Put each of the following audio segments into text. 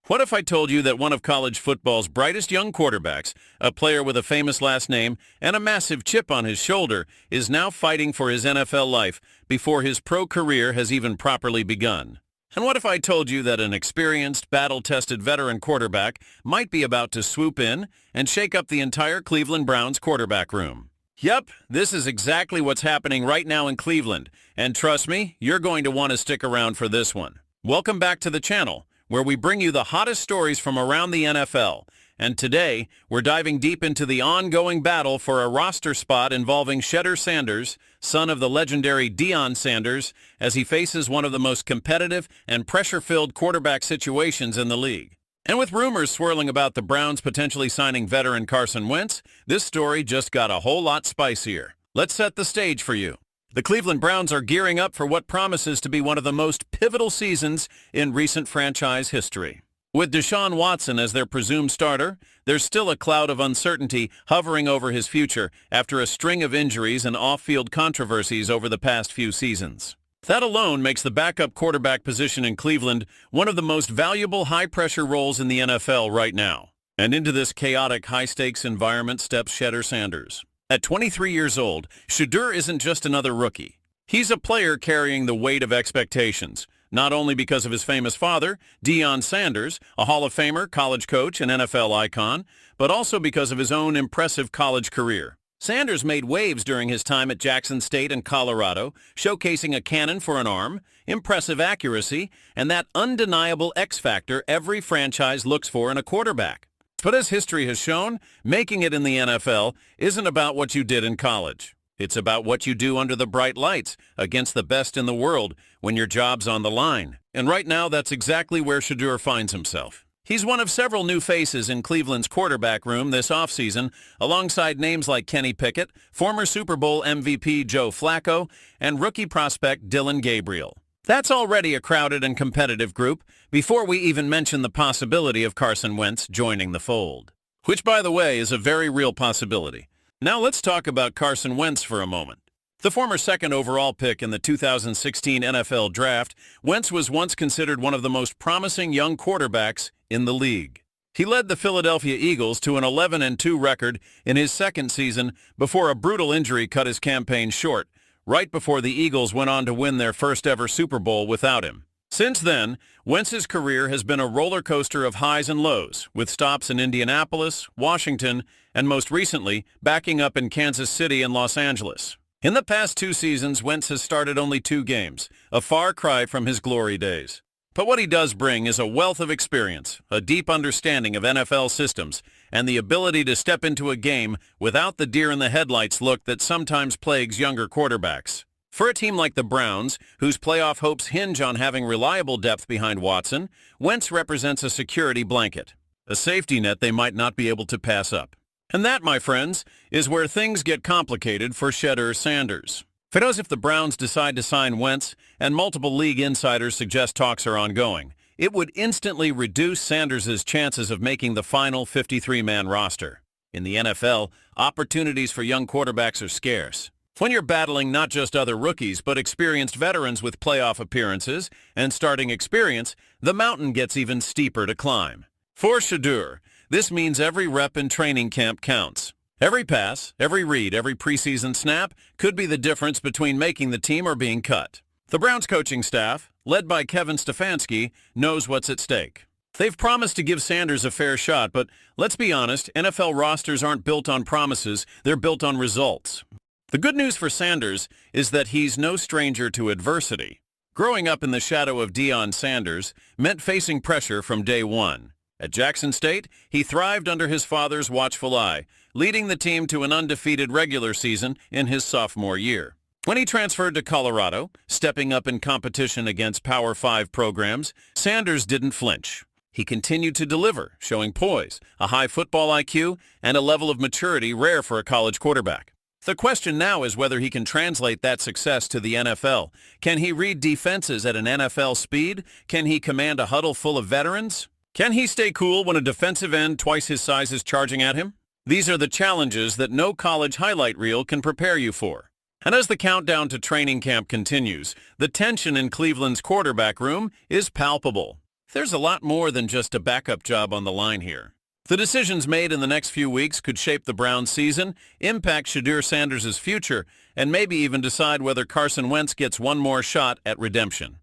What if I told you that one of college football's brightest young quarterbacks, a player with a famous last name and a massive chip on his shoulder, is now fighting for his NFL life before his pro career has even properly begun? And what if I told you that an experienced, battle-tested veteran quarterback might be about to swoop in and shake up the entire Cleveland Browns quarterback room? Yep, this is exactly what's happening right now in Cleveland, and trust me, you're going to want to stick around for this one. Welcome back to the channel, where we bring you the hottest stories from around the NFL. And today, we're diving deep into the ongoing battle for a roster spot involving Shedeur Sanders, son of the legendary Deion Sanders, as he faces one of the most competitive and pressure-filled quarterback situations in the league. And with rumors swirling about the Browns potentially signing veteran Carson Wentz, this story just got a whole lot spicier. Let's set the stage for you. The Cleveland Browns are gearing up for what promises to be one of the most pivotal seasons in recent franchise history. With Deshaun Watson as their presumed starter, there's still a cloud of uncertainty hovering over his future after a string of injuries and off-field controversies over the past few seasons. That alone makes the backup quarterback position in Cleveland one of the most valuable high-pressure roles in the NFL right now. And into this chaotic, high-stakes environment steps Shedeur Sanders. At 23 years old, Shedeur isn't just another rookie. He's a player carrying the weight of expectations, not only because of his famous father, Deion Sanders, a Hall of Famer, college coach, and NFL icon, but also because of his own impressive college career. Sanders made waves during his time at Jackson State and Colorado, showcasing a cannon for an arm, impressive accuracy, and that undeniable X-factor every franchise looks for in a quarterback. But as history has shown, making it in the NFL isn't about what you did in college. It's about what you do under the bright lights against the best in the world when your job's on the line. And right now, that's exactly where Shedeur finds himself. He's one of several new faces in Cleveland's quarterback room this offseason, alongside names like Kenny Pickett, former Super Bowl MVP Joe Flacco, and rookie prospect Dillon Gabriel. That's already a crowded and competitive group before we even mention the possibility of Carson Wentz joining the fold. Which, by the way, is a very real possibility. Now let's talk about Carson Wentz for a moment. The former second overall pick in the 2016 NFL Draft, Wentz was once considered one of the most promising young quarterbacks in the league. He led the Philadelphia Eagles to an 11-2 record in his second season before a brutal injury cut his campaign short, right before the Eagles went on to win their first ever Super Bowl without him. Since then, Wentz's career has been a roller coaster of highs and lows, with stops in Indianapolis, Washington, and most recently, backing up in Kansas City and Los Angeles. In the past 2 seasons, Wentz has started only 2 games, a far cry from his glory days. But what he does bring is a wealth of experience, a deep understanding of NFL systems, and the ability to step into a game without the deer-in-the-headlights look that sometimes plagues younger quarterbacks. For a team like the Browns, whose playoff hopes hinge on having reliable depth behind Watson, Wentz represents a security blanket, a safety net they might not be able to pass up. And that, my friends, is where things get complicated for Shedeur Sanders. For those, if the Browns decide to sign Wentz, and multiple league insiders suggest talks are ongoing, it would instantly reduce Sanders' chances of making the final 53-man roster. In the NFL, opportunities for young quarterbacks are scarce. When you're battling not just other rookies, but experienced veterans with playoff appearances and starting experience, the mountain gets even steeper to climb. For Shedeur, this means every rep in training camp counts. Every pass, every read, every preseason snap could be the difference between making the team or being cut. The Browns coaching staff, led by Kevin Stefanski, knows what's at stake. They've promised to give Sanders a fair shot, but let's be honest, NFL rosters aren't built on promises, they're built on results. The good news for Sanders is that he's no stranger to adversity. Growing up in the shadow of Deion Sanders meant facing pressure from day one. At Jackson State, he thrived under his father's watchful eye, leading the team to an undefeated regular season in his sophomore year. When he transferred to Colorado, stepping up in competition against Power 5 programs, Sanders didn't flinch. He continued to deliver, showing poise, a high football IQ, and a level of maturity rare for a college quarterback. The question now is whether he can translate that success to the NFL. Can he read defenses at an NFL speed? Can he command a huddle full of veterans? Can he stay cool when a defensive end twice his size is charging at him? These are the challenges that no college highlight reel can prepare you for. And as the countdown to training camp continues, the tension in Cleveland's quarterback room is palpable. There's a lot more than just a backup job on the line here. The decisions made in the next few weeks could shape the Browns' season, impact Shedeur Sanders' future, and maybe even decide whether Carson Wentz gets one more shot at redemption.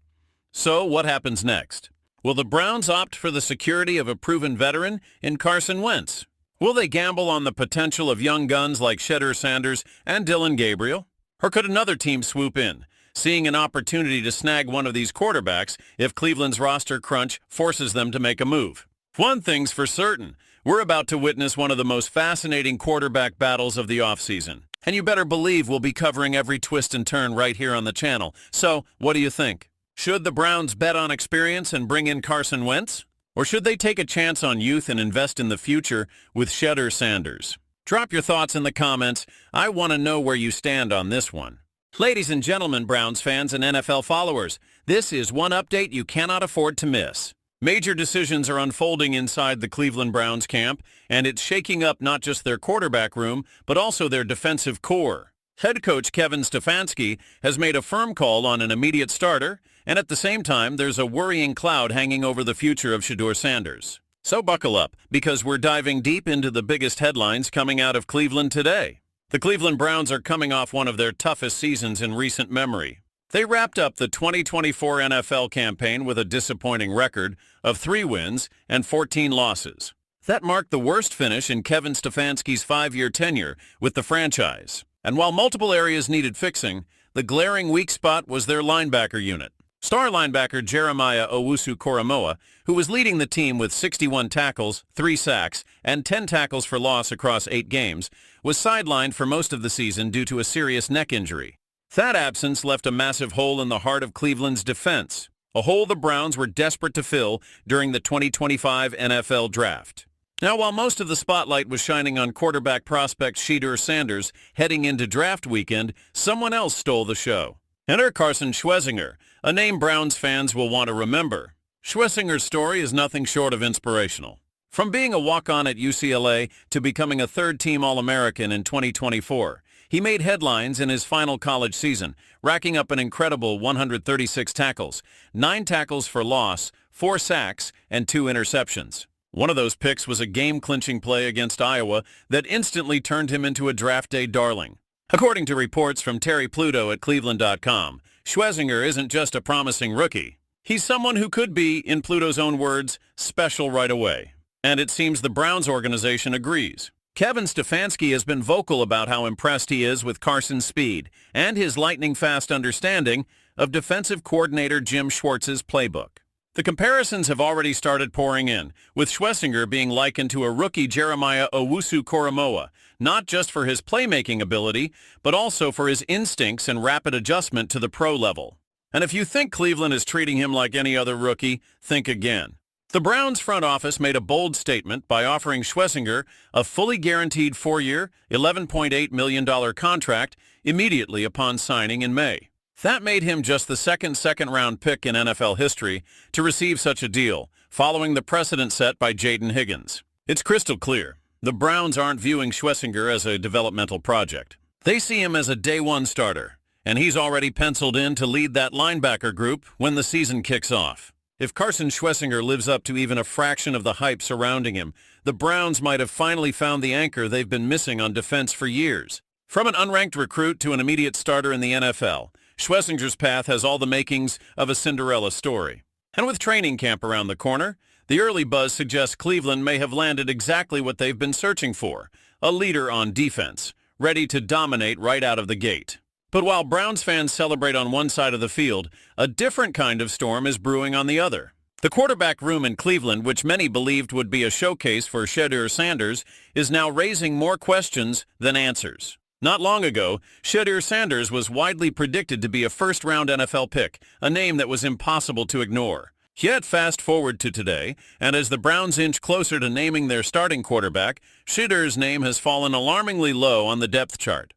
So, what happens next? Will the Browns opt for the security of a proven veteran in Carson Wentz? Will they gamble on the potential of young guns like Shedeur Sanders and Dillon Gabriel? Or could another team swoop in, seeing an opportunity to snag one of these quarterbacks if Cleveland's roster crunch forces them to make a move? One thing's for certain. We're about to witness one of the most fascinating quarterback battles of the offseason. And you better believe we'll be covering every twist and turn right here on the channel. So, what do you think? Should the Browns bet on experience and bring in Carson Wentz? Or should they take a chance on youth and invest in the future with Shedeur Sanders? Drop your thoughts in the comments. I want to know where you stand on this one. Ladies and gentlemen, Browns fans and NFL followers, this is one update you cannot afford to miss. Major decisions are unfolding inside the Cleveland Browns camp, and it's shaking up not just their quarterback room, but also their defensive core. Head coach Kevin Stefanski has made a firm call on an immediate starter, and at the same time, there's a worrying cloud hanging over the future of Shedeur Sanders. So buckle up, because we're diving deep into the biggest headlines coming out of Cleveland today. The Cleveland Browns are coming off one of their toughest seasons in recent memory. They wrapped up the 2024 NFL campaign with a disappointing record of 3 wins and 14 losses. That marked the worst finish in Kevin Stefanski's 5-year tenure with the franchise. And while multiple areas needed fixing, the glaring weak spot was their linebacker unit. Star linebacker Jeremiah Owusu-Koramoah, who was leading the team with 61 tackles, 3 sacks, and 10 tackles for loss across 8 games, was sidelined for most of the season due to a serious neck injury. That absence left a massive hole in the heart of Cleveland's defense, a hole the Browns were desperate to fill during the 2025 NFL Draft. Now, while most of the spotlight was shining on quarterback prospect Shedeur Sanders heading into draft weekend, someone else stole the show. Enter Carson Schwezinger, a name Browns fans will want to remember. Schwezinger's story is nothing short of inspirational. From being a walk-on at UCLA to becoming a third-team All-American in 2024, he made headlines in his final college season, racking up an incredible 136 tackles, 9 tackles for loss, 4 sacks, and 2 interceptions. One of those picks was a game-clinching play against Iowa that instantly turned him into a draft day darling. According to reports from Terry Pluto at Cleveland.com, Schwezinger isn't just a promising rookie. He's someone who could be, in Pluto's own words, special right away. And it seems the Browns organization agrees. Kevin Stefanski has been vocal about how impressed he is with Carson's speed and his lightning-fast understanding of defensive coordinator Jim Schwartz's playbook. The comparisons have already started pouring in, with Schwezinger being likened to a rookie Jeremiah Owusu-Koramoah, not just for his playmaking ability, but also for his instincts and rapid adjustment to the pro level. And if you think Cleveland is treating him like any other rookie, think again. The Browns front office made a bold statement by offering Schwezinger a fully guaranteed 4-year, $11.8 million contract immediately upon signing in May. That made him just the second-round pick in NFL history to receive such a deal, following the precedent set by Jaden Higgins. It's crystal clear. The Browns aren't viewing Schwezinger as a developmental project. They see him as a day-one starter, and he's already penciled in to lead that linebacker group when the season kicks off. If Carson Schwezinger lives up to even a fraction of the hype surrounding him, the Browns might have finally found the anchor they've been missing on defense for years. From an unranked recruit to an immediate starter in the NFL, Schwezinger's path has all the makings of a Cinderella story. And with training camp around the corner, the early buzz suggests Cleveland may have landed exactly what they've been searching for, a leader on defense, ready to dominate right out of the gate. But while Browns fans celebrate on one side of the field, a different kind of storm is brewing on the other. The quarterback room in Cleveland, which many believed would be a showcase for Shedeur Sanders, is now raising more questions than answers. Not long ago, Shedeur Sanders was widely predicted to be a first-round NFL pick, a name that was impossible to ignore. Yet fast forward to today, and as the Browns inch closer to naming their starting quarterback, Shedeur's name has fallen alarmingly low on the depth chart.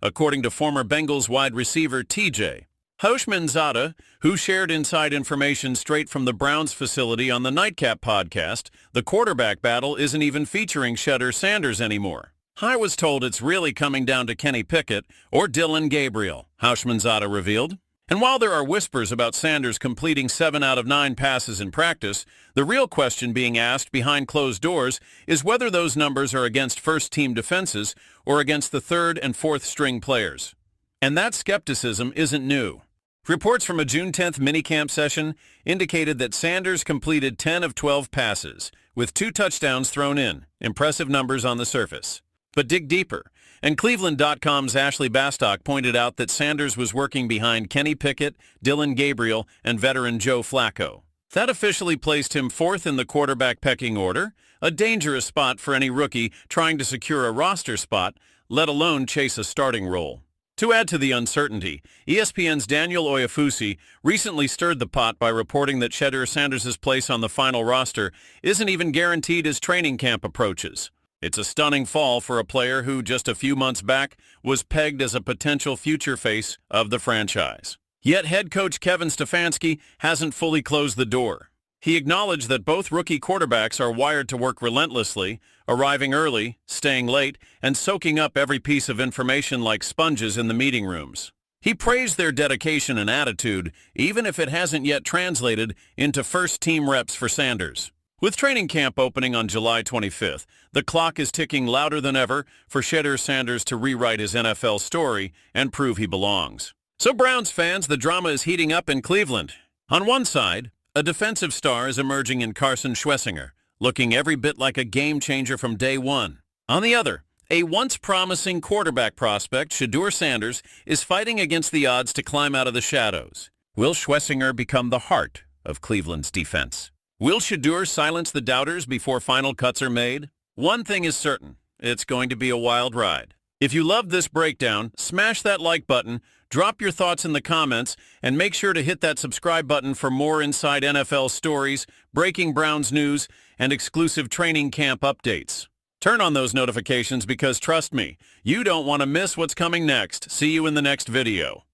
According to former Bengals wide receiver T.J. Houshmandzadeh, who shared inside information straight from the Browns facility on the Nightcap podcast, the quarterback battle isn't even featuring Shedeur Sanders anymore. I was told it's really coming down to Kenny Pickett or Dillon Gabriel, Houshmandzadeh revealed. And while there are whispers about Sanders completing 7 out of 9 passes in practice, the real question being asked behind closed doors is whether those numbers are against first-team defenses or against the third and fourth-string players. And that skepticism isn't new. Reports from a June 10th minicamp session indicated that Sanders completed 10 of 12 passes, with 2 touchdowns thrown in. Impressive numbers on the surface. But dig deeper, and Cleveland.com's Ashley Bastock pointed out that Sanders was working behind Kenny Pickett, Dylan Gabriel, and veteran Joe Flacco. That officially placed him 4th in the quarterback pecking order, a dangerous spot for any rookie trying to secure a roster spot, let alone chase a starting role. To add to the uncertainty, ESPN's Daniel Oyefusi recently stirred the pot by reporting that Shedeur Sanders' place on the final roster isn't even guaranteed as training camp approaches. It's a stunning fall for a player who, just a few months back, was pegged as a potential future face of the franchise. Yet head coach Kevin Stefanski hasn't fully closed the door. He acknowledged that both rookie quarterbacks are wired to work relentlessly, arriving early, staying late, and soaking up every piece of information like sponges in the meeting rooms. He praised their dedication and attitude, even if it hasn't yet translated into first-team reps for Sanders. With training camp opening on July 25th, the clock is ticking louder than ever for Shedeur Sanders to rewrite his NFL story and prove he belongs. So Browns fans, the drama is heating up in Cleveland. On one side, a defensive star is emerging in Carson Schwessinger, looking every bit like a game-changer from day one. On the other, a once promising quarterback prospect, Shedeur Sanders, is fighting against the odds to climb out of the shadows. Will Schwessinger become the heart of Cleveland's defense? Will Shedeur silence the doubters before final cuts are made? One thing is certain, it's going to be a wild ride. If you loved this breakdown, smash that like button, drop your thoughts in the comments, and make sure to hit that subscribe button for more inside NFL stories, breaking Browns news, and exclusive training camp updates. Turn on those notifications because trust me, you don't want to miss what's coming next. See you in the next video.